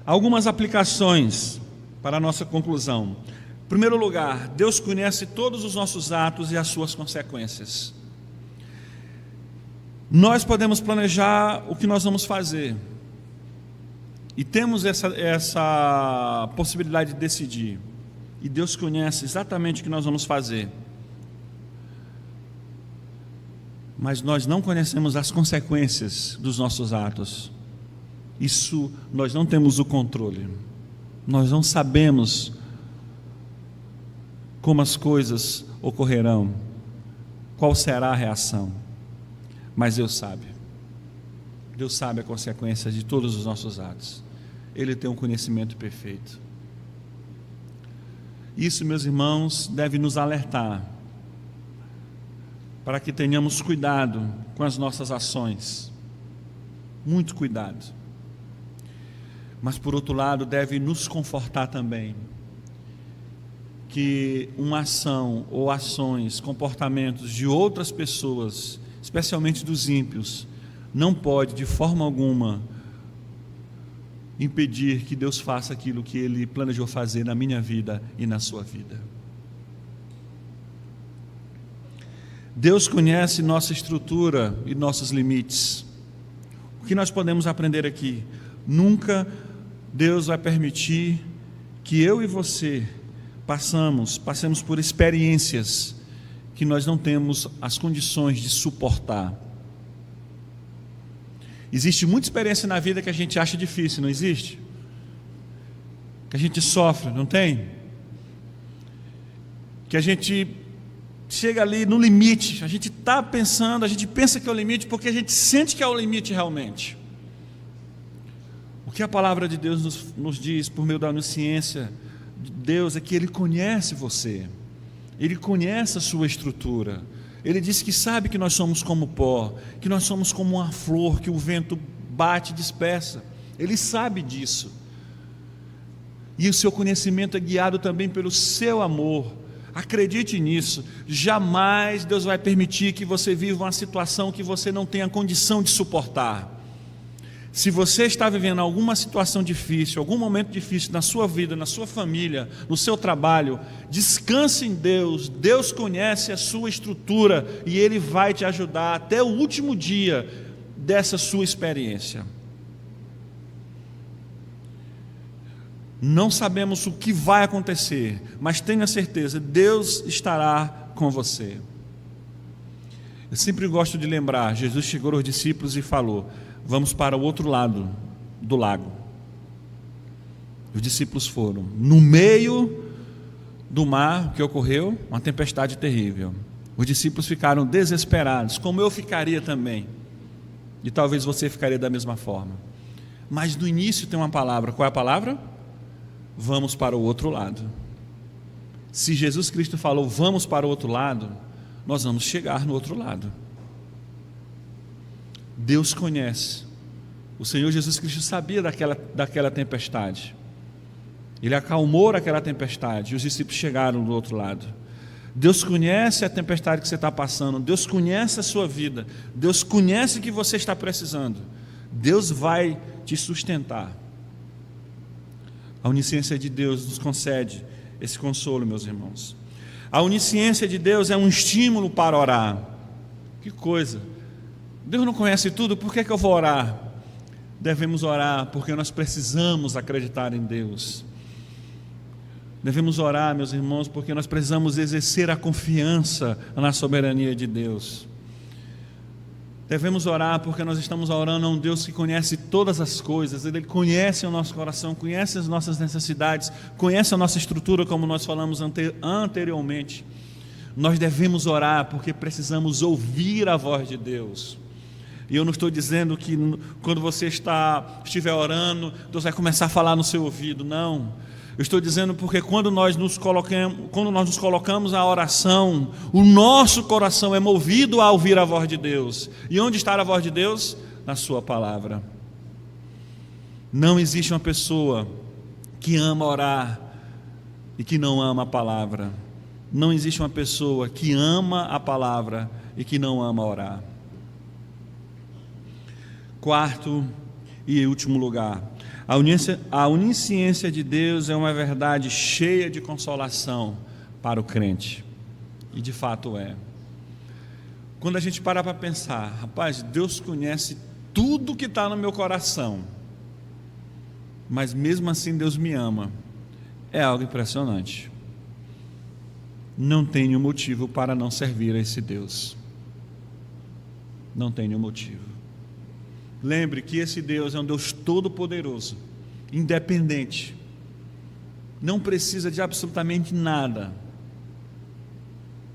Algumas aplicações para a nossa conclusão. Em primeiro lugar, Deus conhece todos os nossos atos e as suas consequências. Nós podemos planejar o que nós vamos fazer, e temos essa possibilidade de decidir, e Deus conhece exatamente o que nós vamos fazer, mas nós não conhecemos as consequências dos nossos atos. Isso nós não temos o controle, nós não sabemos como as coisas ocorrerão, qual será a reação, mas Deus sabe a consequência de todos os nossos atos. Ele tem um conhecimento perfeito. Isso, meus irmãos, deve nos alertar para que tenhamos cuidado com as nossas ações, muito cuidado. Mas, por outro lado, deve nos confortar também, que uma ação ou ações, comportamentos de outras pessoas, especialmente dos ímpios, não pode de forma alguma impedir que Deus faça aquilo que Ele planejou fazer na minha vida e na sua vida. Deus conhece nossa estrutura e nossos limites. O que nós podemos aprender aqui? Nunca Deus vai permitir que eu e você passemos por experiências que nós não temos as condições de suportar. Existe muita experiência na vida que a gente acha difícil, não existe? Que a gente sofre, não tem? Que a gente chega ali no limite, a gente está pensando, a gente pensa que é o limite porque a gente sente que é o limite realmente. O que a palavra de Deus nos diz por meio da onisciência de Deus é que Ele conhece você, Ele conhece a sua estrutura. Ele diz que sabe que nós somos como pó, que nós somos como uma flor que o vento bate e dispersa. Ele sabe disso. E o seu conhecimento é guiado também pelo seu amor. Acredite nisso. Jamais Deus vai permitir que você viva uma situação que você não tenha condição de suportar. Se você está vivendo alguma situação difícil, algum momento difícil na sua vida, na sua família, no seu trabalho, descanse em Deus. Deus conhece a sua estrutura e Ele vai te ajudar até o último dia dessa sua experiência. Não sabemos o que vai acontecer, mas tenha certeza, Deus estará com você. Eu sempre gosto de lembrar, Jesus chegou aos discípulos e falou: vamos para o outro lado do lago. Os discípulos foram. No meio do mar, o que ocorreu? Uma tempestade terrível. Os discípulos ficaram desesperados, como eu ficaria também. E talvez você ficaria da mesma forma. Mas no início tem uma palavra. Qual é a palavra? Vamos para o outro lado. Se Jesus Cristo falou, vamos para o outro lado, nós vamos chegar no outro lado. Deus conhece. O Senhor Jesus Cristo sabia daquela tempestade. Ele acalmou aquela tempestade e os discípulos chegaram do outro lado. Deus conhece a tempestade que você está passando. Deus conhece a sua vida. Deus conhece o que você está precisando. Deus vai te sustentar. A onisciência de Deus nos concede esse consolo, meus irmãos. A onisciência de Deus é um estímulo para orar. Que coisa! Deus não conhece tudo, por que eu vou orar? Devemos orar porque nós precisamos acreditar em Deus. Devemos orar, meus irmãos, porque nós precisamos exercer a confiança na soberania de Deus. Devemos orar porque nós estamos orando a um Deus que conhece todas as coisas. Ele conhece o nosso coração, conhece as nossas necessidades, conhece a nossa estrutura, como nós falamos anteriormente. Nós devemos orar porque precisamos ouvir a voz de Deus. E eu não estou dizendo que quando você estiver orando, Deus vai começar a falar no seu ouvido, não. Eu estou dizendo porque quando nós nos colocamos à oração, o nosso coração é movido a ouvir a voz de Deus. E onde está a voz de Deus? Na sua palavra. Não existe uma pessoa que ama orar e que não ama a palavra. Não existe uma pessoa que ama a palavra e que não ama orar. Quarto e último lugar, A onisciência de Deus é uma verdade cheia de consolação para o crente. E de fato é. Quando a gente para pensar, rapaz, Deus conhece tudo que está no meu coração, mas mesmo assim Deus me ama, é algo impressionante. Não tenho motivo para não servir a esse Deus. Não tenho motivo. Lembre que esse Deus é um Deus todo-poderoso, independente, não precisa de absolutamente nada,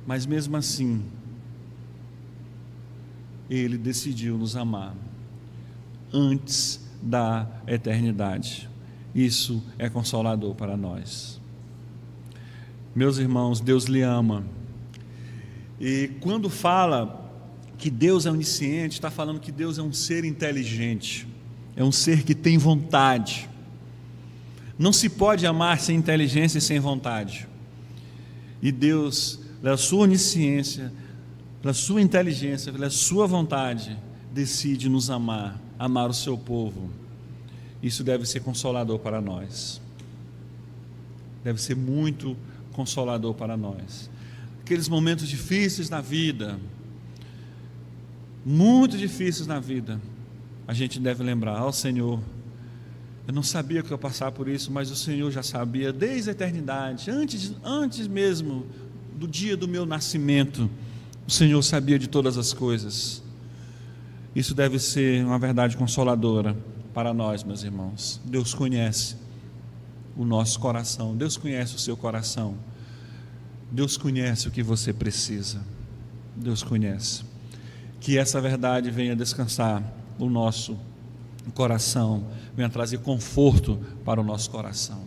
mas mesmo assim Ele decidiu nos amar antes da eternidade. Isso é consolador para nós. Meus irmãos, Deus lhe ama, e quando fala que Deus é onisciente, está falando que Deus é um ser inteligente, é um ser que tem vontade. Não se pode amar sem inteligência e sem vontade. E Deus, pela sua onisciência, pela sua inteligência, pela sua vontade, decide nos amar, amar o seu povo. Isso deve ser consolador para nós. Deve ser muito consolador para nós. Aqueles momentos difíceis na vida, muito difíceis na vida, a gente deve lembrar: ó Senhor, eu não sabia que eu ia passar por isso, mas o Senhor já sabia desde a eternidade, antes mesmo do dia do meu nascimento, o Senhor sabia de todas as coisas. Isso deve ser uma verdade consoladora para nós, meus irmãos. Deus conhece o nosso coração, Deus conhece o seu coração, Deus conhece o que você precisa, Deus conhece. Que essa verdade venha descansar o nosso coração, venha trazer conforto para o nosso coração.